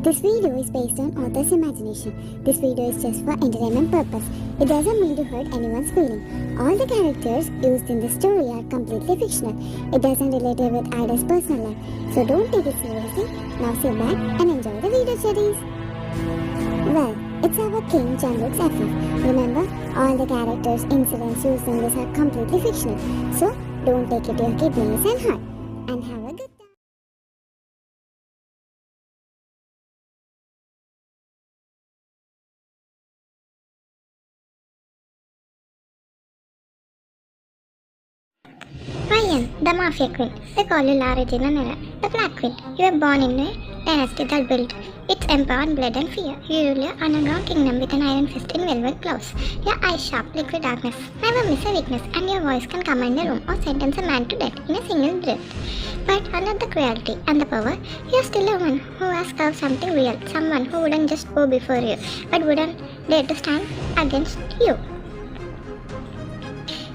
This video is based on author's imagination. This video is just for entertainment purpose. It doesn't mean to hurt anyone's feeling. All the characters used in this story are completely fictional. It doesn't relate with Ida's personal life. So don't take it seriously. Now sit back and enjoy the video series. Well, it's our King Jungkook's FF. Remember, all the characters, incidents used in this are completely fictional. So don't take it to your kidneys and heart. And have a good time. Ryan, the Mafia Queen. They call you La Regina Nera, the Black Queen. You were born in a dynasty that built its empire on blood and fear. You rule your underground kingdom with an iron fist in velvet gloves. Your eyes sharp, liquid darkness. Never miss a weakness, and your voice can command a room or sentence a man to death in a single breath. But under the cruelty and the power, you are still a woman who has carved something real. Someone who wouldn't just bow before you, but wouldn't dare to stand against you.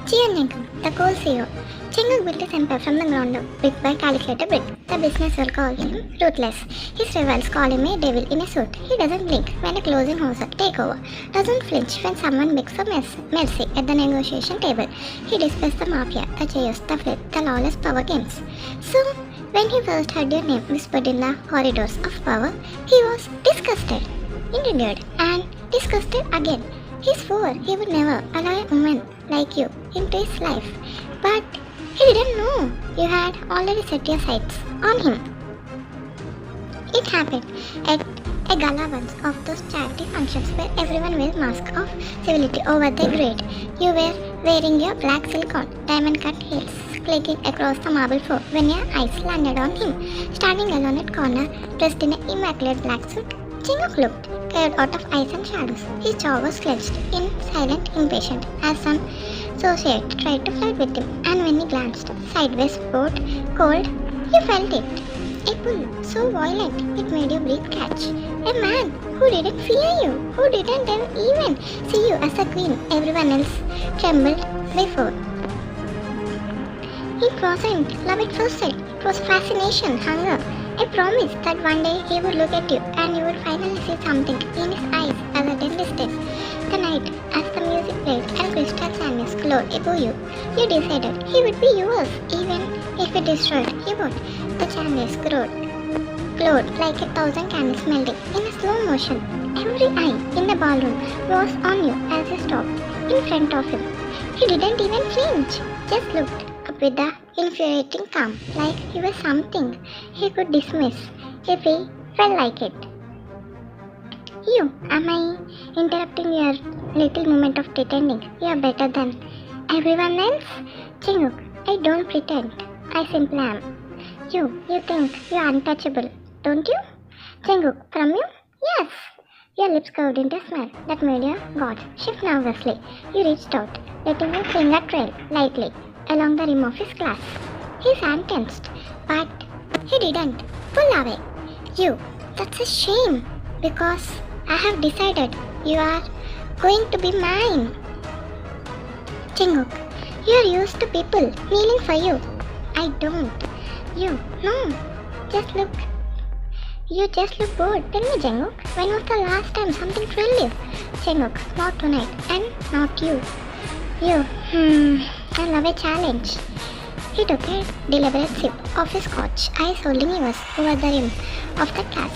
Jungkook, the coal CEO. Jungkook built his empire from the ground up, brick by calculated brick. The business world calls him ruthless. His rivals call him a devil in a suit. He doesn't blink when a closing household takeover. Doesn't flinch when someone begs for mercy at the negotiation table. He despises the mafia, the chaos, the flip, the lawless power games. So, when he first heard your name whispered in the corridors of power, he was disgusted, intrigued, and disgusted again. He swore he would never allow a woman like you into his life. But he didn't know you had already set your sights on him. It happened at a gala once of those charity functions where everyone wears masks of civility over their grade. You were wearing your black silk gown, diamond cut heels clicking across the marble floor when your eyes landed on him. Standing alone at corner, dressed in an immaculate black suit, Jungkook looked carved out of ice and shadows. His jaw was clenched in silent impatience as some associate tried to flirt with him, and when he glanced sideways, both cold, you felt it. A pull so violent it made your breath catch. A man who didn't fear you, who didn't even see you as a queen everyone else trembled before. It wasn't love at first sight, it was fascination, hunger. I promised that one day he would look at you and you would finally see something in his eyes as a dim distance. The night, as the music played and crystal sandals glowed above you, you decided he would be yours even if it destroyed you both. The chandeliers glowed like 1,000 candles melting in a slow motion. Every eye in the ballroom was on you as you stopped in front of him. He didn't even flinch, just looked up with the infuriating calm, like he was something he could dismiss if he felt like it. Am I interrupting your little moment of pretending you are better than everyone else? Jungkook, I don't pretend, I simply am. You think you are untouchable, don't you? Jungkook, from you? Yes. Your lips curved into a smile that made your gods shift nervously. You reached out, letting your finger trail lightly along the rim of his glass. His hand tensed, but he didn't pull away. That's a shame, because I have decided you are going to be mine. Jungkook, you are used to people kneeling for you. I don't. You just look bored. Tell me, Jungkook, when was the last time something thrilled you? Jungkook, not tonight, and not you. I love a challenge. He took a deliberate sip of his scotch, eyes holding yours over the rim of the glass.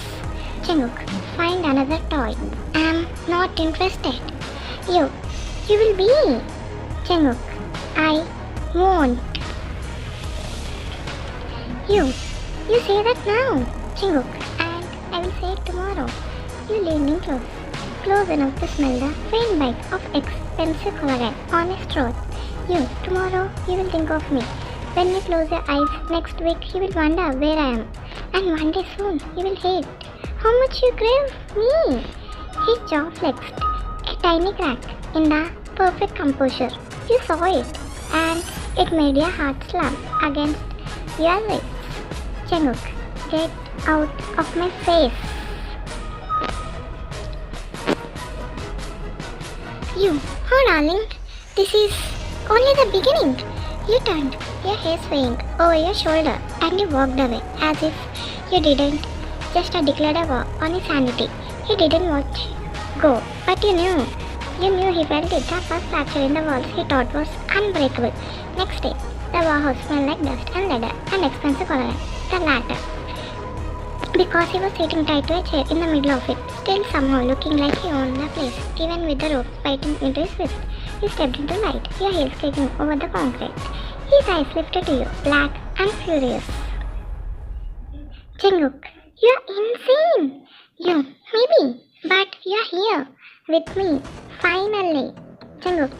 Jungkook, find another toy. I'm not interested. You will be. Jungkook, I won't. You say that now, Jungkook, and I will say it tomorrow. You leaned in close enough to smell the faint bite of expensive collagen on his throat. Tomorrow you will think of me. When you close your eyes next week, you will wonder where I am. And one day soon, you will hate how much you crave me. His jaw flexed, a tiny crack in the perfect composure. You saw it, and it made your heart slam against your ribs. Jungkook, get out of my face. Oh darling, this is only the beginning. You turned, your hair swaying over your shoulder, and you walked away as if you didn't just declared a war on his sanity. He didn't watch go, but you knew. You knew he felt it. The first fracture in the walls he thought was unbreakable. Next day, the warehouse smelled like dust and leather and expensive coloring. The latter, because he was sitting tight to a chair in the middle of it, still somehow looking like he owned the place, even with the rope biting into his wrist. He stepped into light, your heels kicking over the concrete. His eyes lifted to you, black and furious. Jungkook, you're insane! You, maybe, but you're here, with me, finally. Jungkook,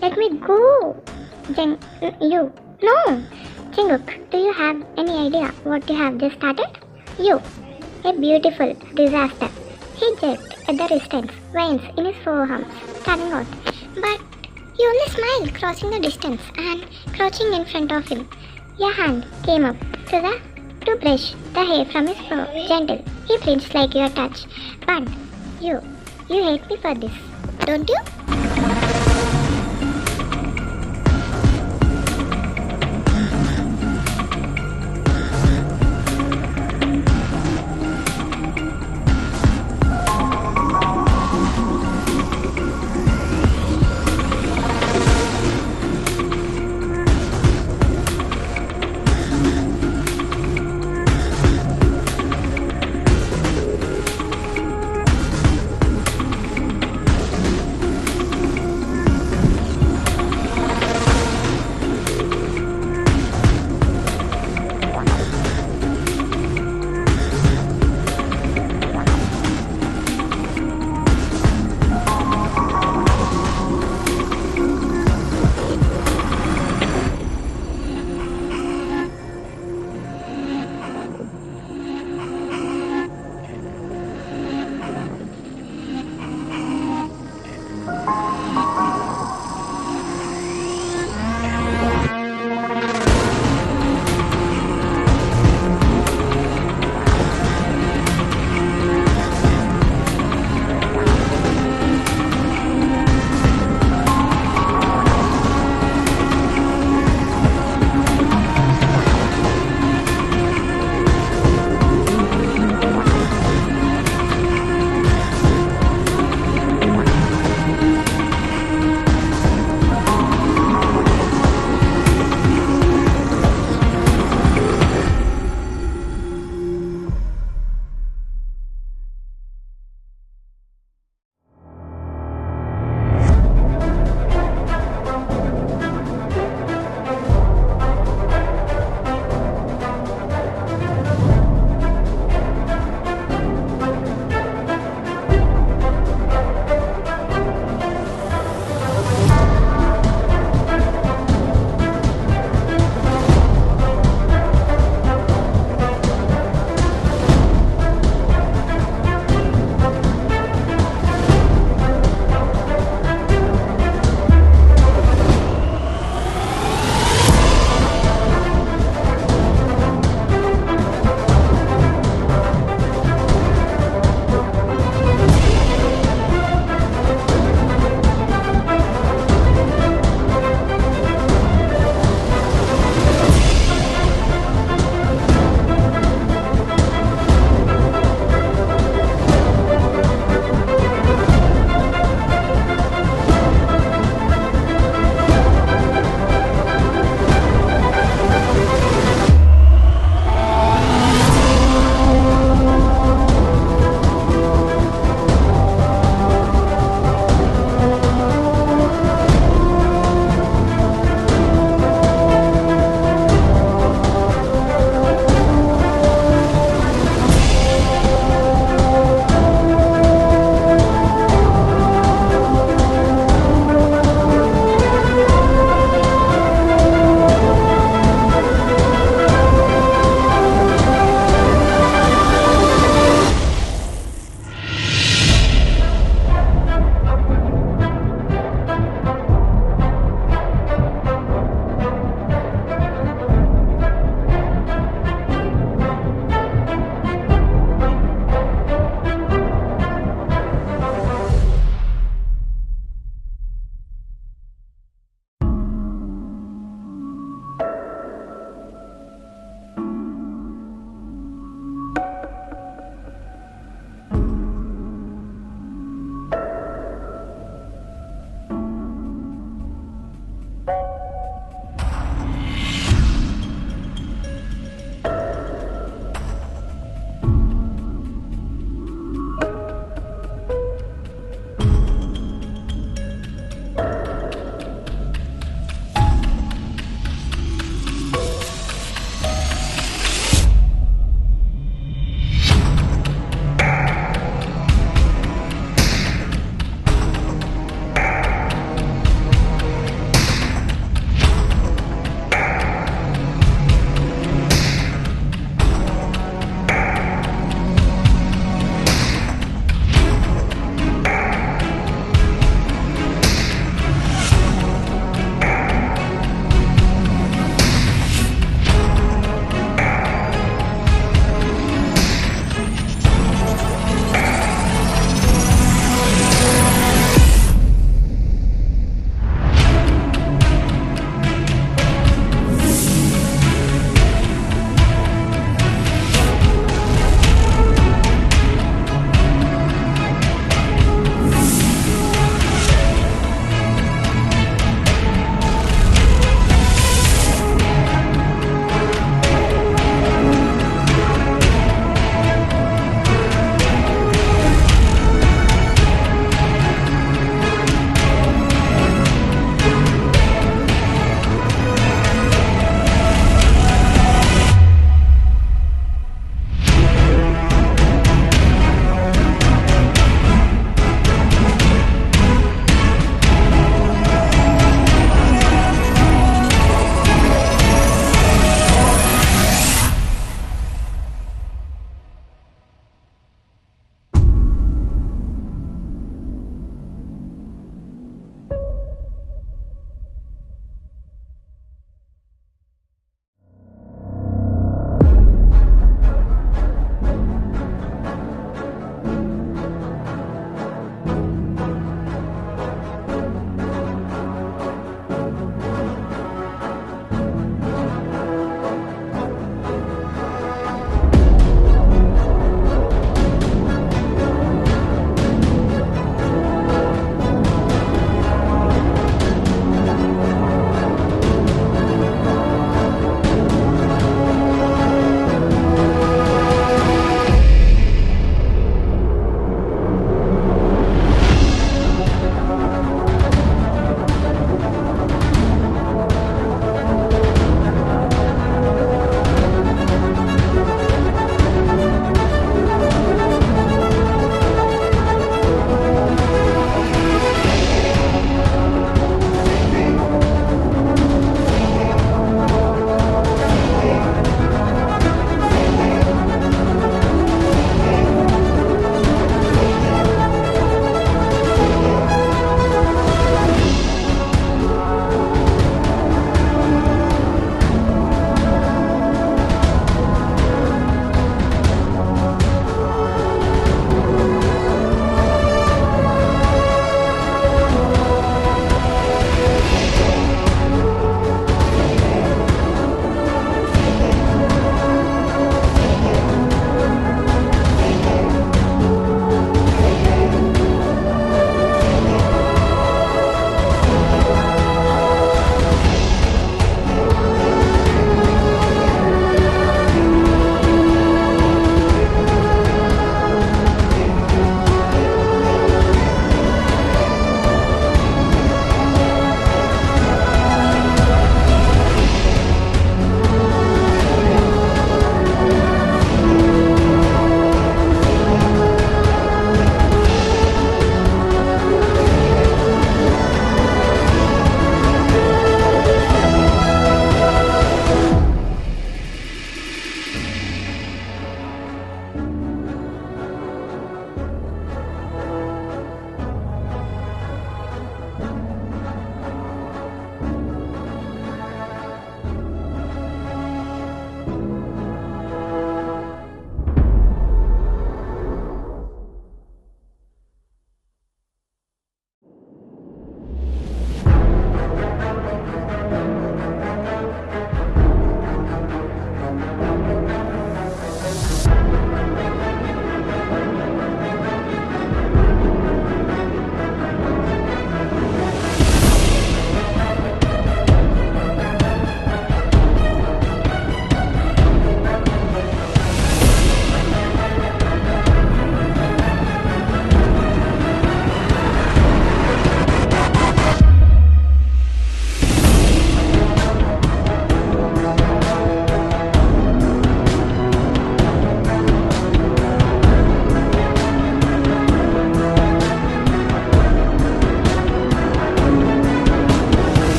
let me go! You, no! Jungkook, do you have any idea what you have just started? You, a beautiful disaster. He jerked at the wristends, veins in his forearms, standing out. But you only smiled, crossing the distance and crouching in front of him. Your hand came up to brush the hair from his fro. Gentle. He flinched like your touch. But you hate me for this, don't you?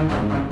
Bye.